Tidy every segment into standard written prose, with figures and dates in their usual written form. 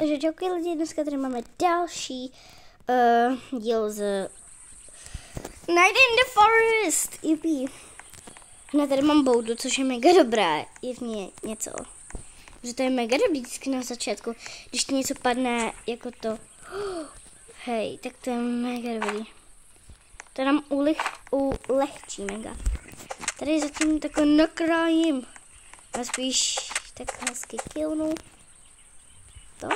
Takže čauky lidi, dneska tady máme další díl z Night in the Forest. Jupi. Já tady mám boudu, což je mega dobré. Je v ní něco. Že to je mega dobrý vždycky na začátku. Když ti něco padne jako to. Hej, tak to je mega dobrý. To nám ulehčí mega. Tady zatím takhle nakrájím. A spíš tak hezky kilnu. To.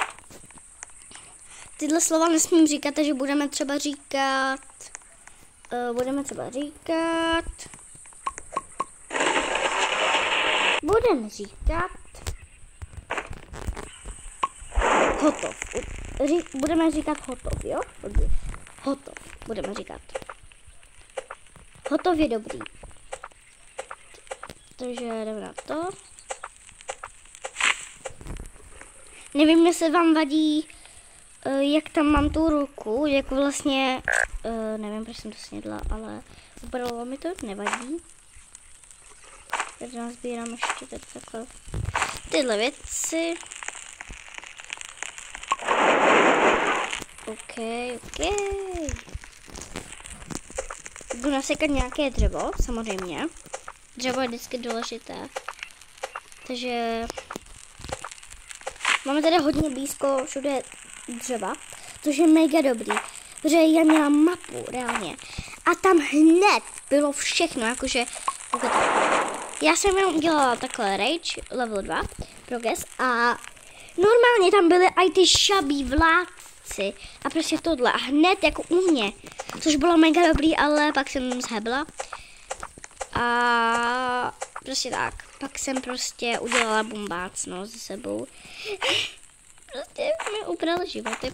Tyhle slova nesmím říkat, takže budeme třeba říkat hotov. Budeme říkat hotov, jo? Hotov. Budeme říkat. Hotov je dobrý. Takže jdeme na to. Nevím, jestli vám vadí, jak tam mám tu ruku, jak vlastně, nevím, proč jsem to snědla, ale ubralo mi to, nevadí. Takže nazbírám ještě teď takhle tyhle věci. OK. Budu nasekat nějaké dřevo, samozřejmě. Dřevo je vždycky důležité. Takže máme tady hodně blízko všude dřeva, což je mega dobrý, protože já měla mapu reálně a tam hned bylo všechno, jakože já jsem jenom udělala takhle rage level 2 progress a normálně tam byly i ty šabí vládci a prostě tohle a hned jako u mě, což bylo mega dobrý, ale pak jsem zhebla a prostě tak. Pak jsem prostě udělala bombácnost se sebou. Prostě mi ubrali životy.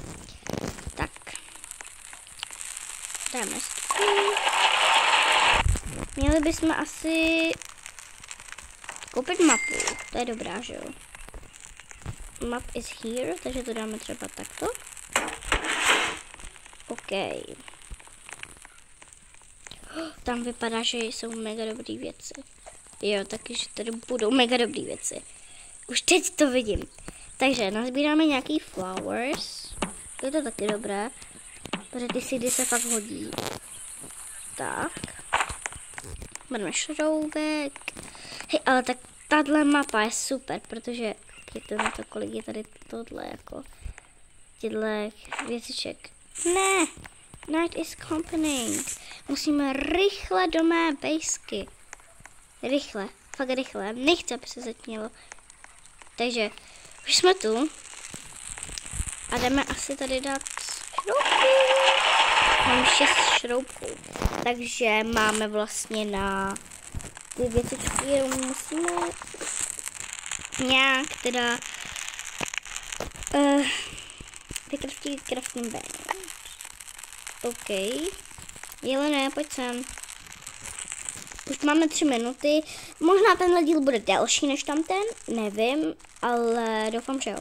Tak. Dáme měli bychom asi koupit mapu. To je dobrá, že jo? Map is here, takže to dáme třeba takto. OK. Tam vypadá, že jsou mega dobrý věci. Jo, taky, že tady budou mega dobrý věci. Už teď to vidím. Takže nazbíráme nějaký flowers. To je to taky dobré. Protože ty seedy se fakt hodí. Tak. Budeme šroubek. Hej, ale tak tahle mapa je super, protože je na to, kolik je tady tohle jako. Těhle věciček. Ne! Night is coming. Musíme rychle do mé bejsky. Rychle, fakt rychle, nechce, aby se zatmělo. Takže už jsme tu a jdeme asi tady dát šroubky. Mám 6 šroubků, takže máme vlastně na ty věcičky, musíme nějak teda vykraftit crafting bench. OK, Jelene, pojď sem. Už máme 3 minuty, možná tenhle díl bude delší než tamten, nevím, ale doufám, že jo.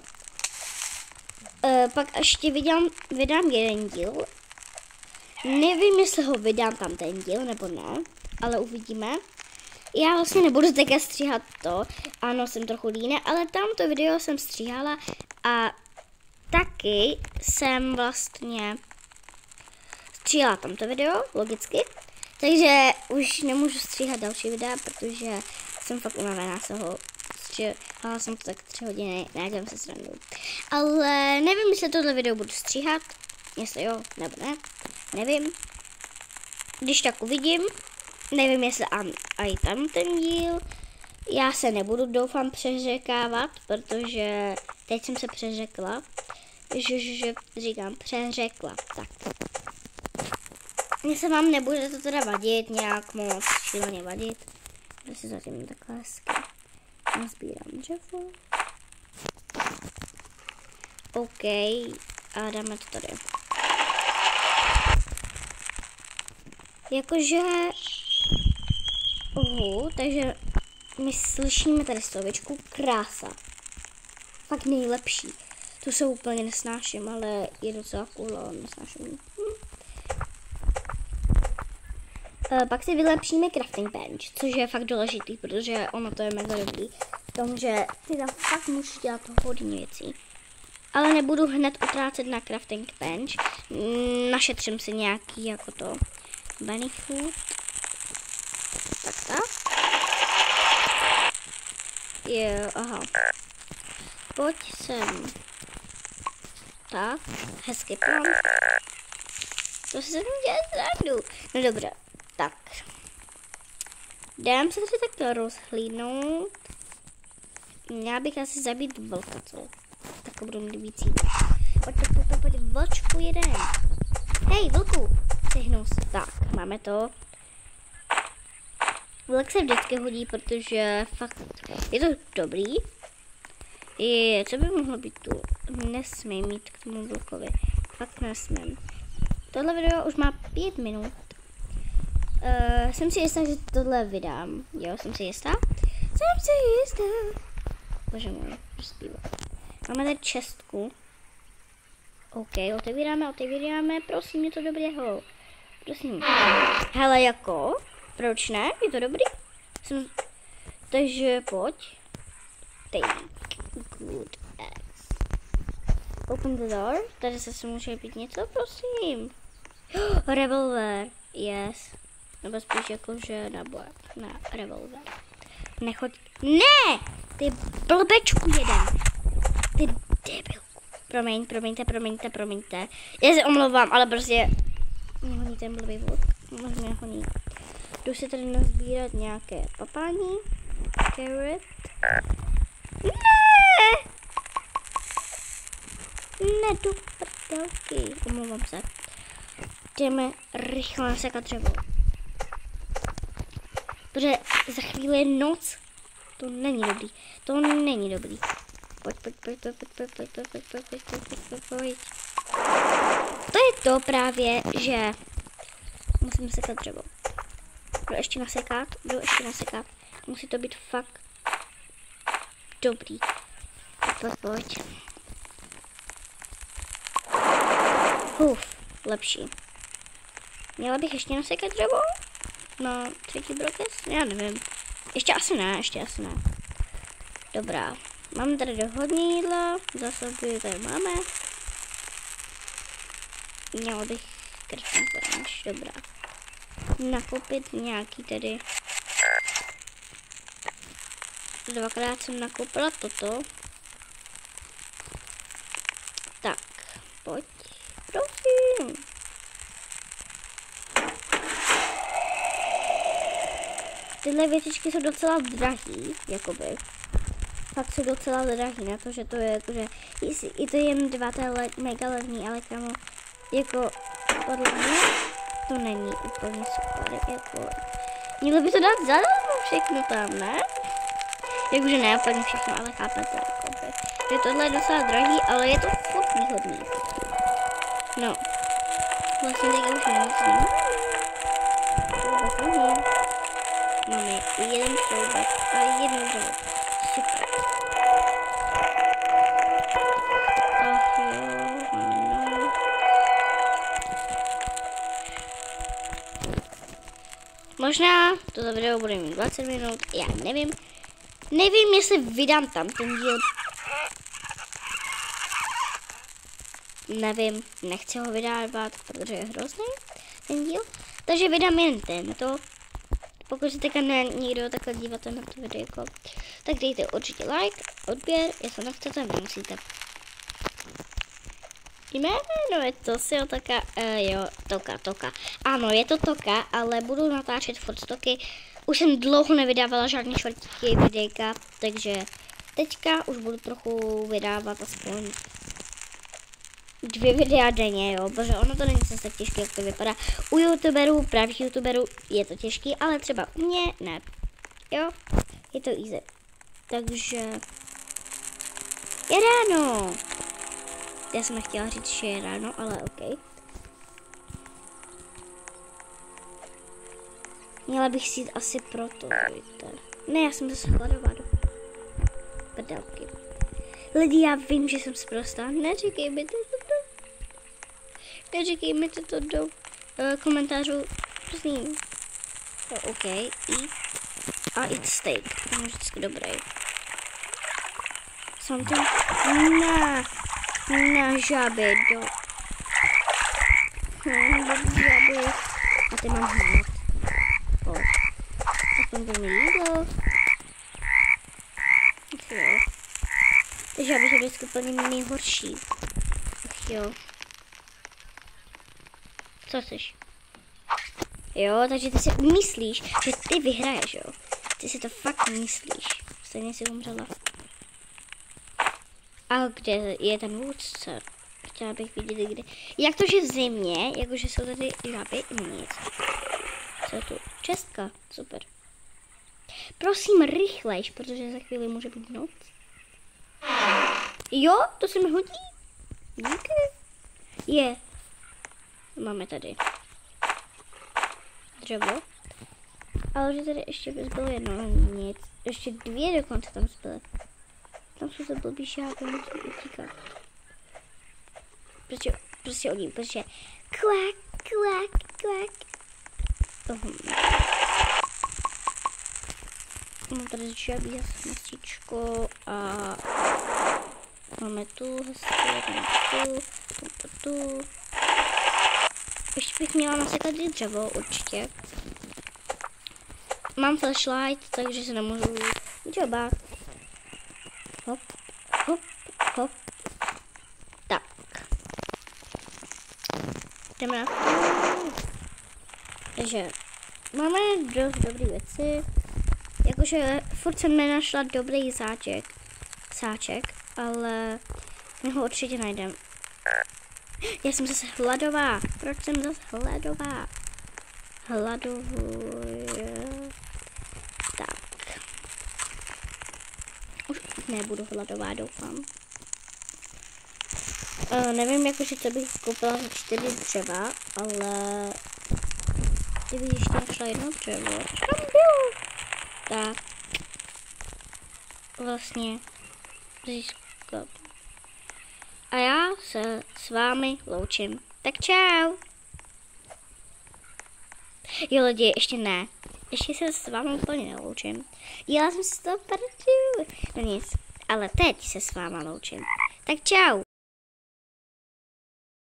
Pak ještě vydám jeden díl, nevím, jestli ho vydám tam ten díl, nebo ne, ale uvidíme. Já vlastně nebudu teďka stříhat to, ano, jsem trochu lína, ale tamto video jsem stříhala a taky jsem vlastně stříhala tamto video, logicky. Takže už nemůžu stříhat další videa, protože jsem fakt unavená z toho. Stříhala jsem to tak 3 hodiny, nějakém se srandu. Ale nevím, jestli tohle video budu stříhat, jestli jo, nebo ne, nevím. Když tak uvidím, nevím, jestli i tam ten díl. Já se nebudu, doufám, přeřekávat, protože teď jsem se přeřekla, že říkám přeřekla, tak. Mně se vám nebude to teda vadit, nějak moc šíleně vadit. Já si zatím takhle hezky nazbírám dřevo. OK, a dáme to tady. Jakože... takže my slyšíme tady slovičku krása. Fakt nejlepší. Tu se úplně nesnáším, ale je docela cool, ale nesnáším. Pak si vylepšíme crafting bench, což je fakt důležitý, protože ono to je mega dobrý v tom, že ty tam fakt můžeš dělat hodně věcí. Ale nebudu hned utrácet na crafting bench. Našetřím si nějaký jako to bunny food. Tak. Jo, aha. Pojď sem. Tak, hezký plán. To se mi dělá zradu. No dobré, tak. Dám se tady takto rozhlídnout. Měla bych asi zabít vlka, co? Tak budu mít víc jídla. Pojď, vlčku jeden. Hej, vlku, sehnou se. Tak, máme to. Vlk se vždycky hodí, protože fakt je to dobrý. Co by mohlo být tu? Nesmím mít k tomu vlkovi. Fakt nesmím. Tohle video už má 5 minut. Jsem si jistá, že tohle vydám. Jo, jsem si jistá. Jsem si jistá. Bože můj, zpívá. Máme tady čestku. OK, otevíráme. Prosím, je to dobrého. Prosím. Hele, jako? Proč ne? Je to dobrý? Takže pojď. Take good eggs. Open the door. Tady se může být něco, prosím. Revolver. Yes. Nebo spíš jako, že naboj. Na revolver. Nechoď. Ne! Ty blbečku jeden. Ty debilku. Promiňte. Já se omlouvám, ale prostě mě honí ten blbý vlk. Možná honí. Jdu si tady nazbírat nějaké papání. Carrot. Ne, do prdelky. Omlouvám se. Jdeme rychle nasekat dřevo. Protože za chvíli je noc. To není dobrý. Pojď. To je to právě, že musím sekat dřevo. Budu ještě nasekat. Musí to být fakt dobrý. Pojď. Lepší. Měla bych ještě nasekat dřevo? Na třetí brokes? Já nevím. Ještě asi ne. Dobrá. Mám tady hodně jídla. Zásoby tady máme. Měla bych krásný bench. Dobrá. Nakoupit nějaký tedy. Dvakrát jsem nakoupila toto. Tak, pojď. Prosím. Tyhle věcičky jsou docela drahý, jakoby. Fakt jsou docela drahý na to, že to je jakože, i to je jen 2 mega levný, ale kamo, jako, podle mě to není úplně super, jako, mělo by to dát zadarmo všechno tam, ne? Jakože ne úplně všechno, ale chápete, jakoby. Že tohle je docela drahý, ale je to furt výhodný. No, vlastně teďka už nemyslím. Máme jeden šroubek a jednu dřevo. Super. Ach jo, máme no. Možná toto video bude mít 20 minut, já nevím. Nevím, jestli vydám tam ten díl. Nevím, nechci ho vydávat, protože je hrozný ten díl. Takže vydám jen tento. Pokud se teďka někdo takhle díváte na to videjko, tak dejte určitě like, odběr, jestli nechcete, nemusíte. Jmenuje to si Toka, jo, Toka. Ano, je to Toka, ale budu natáčet furt stoky. Už jsem dlouho nevydávala žádný čtvrtý videjka, takže teďka už budu trochu vydávat aspoň 2 videa denně, jo, protože ono to není zase tak těžké, jak to vypadá. U youtuberů, pravých youtuberů je to těžký, ale třeba u mě ne, jo, je to easy. Takže je ráno. Já jsem nechtěla říct, že je ráno, ale ok. Měla bych si jít asi proto, víte. Ne, já jsem zase hladová do prdelky. Lidi, já vím, že jsem sprostá. Neříkejte to do komentářů. Prosím. OK, eat. A eat steak. To je vždycky dobrý. Something. Ne. Na žaby, do žaby. A ty mám hned. Pojď. Aspoň to mi jídlo. Jo. Ty žaby jsou vždycky úplně nejhorší. Ach jo. Co chceš? Jo, takže ty si myslíš, že ty vyhraješ, jo. Ty si to fakt myslíš. Stejně si umřela. A kde je ten vůdce? Chtěla bych vidět, kde. Jak to, že v zimě, jakože jsou tady žaby, nic. Co je tu? Čestka, super. Prosím, rychlejš, protože za chvíli může být noc. Jo, to se mi hodí. Díky. Je. Máme tady dřevo. Ale že tady ještě by zbylo jedno, nic. Ještě dvě dokonce tam zbyly. Tam jsou to blbý žáby, musím utíkat. Prostě oni, protože kvak, kvak, kvak. Mám tady žábí hasičko a máme tu hasičku, tu. Ještě bych měla nasekat dřevo, určitě. Mám flashlight, takže se nemůžu ničeho bát. Hop, hop, hop. Tak. Jdeme na to. Takže máme dost dobrý věci. Jakože furt jsem nenašla dobrý sáček, ale my ho určitě najdeme. Já jsem zase hladová. Proč jsem zase hladová? Tak. Už nebudu hladová, doufám. Nevím, jakože co bych koupila za 4 dřeva, ale kdybych ještě našla jedno dřevo. Tam bylo. Tak. Vlastně získat. A já se s vámi loučím. Tak čau. Jo lidi, ještě ne. Ještě se s vámi úplně neloučím. Já jsem si to pamatuju. No nic, ale teď se s váma loučím. Tak čau.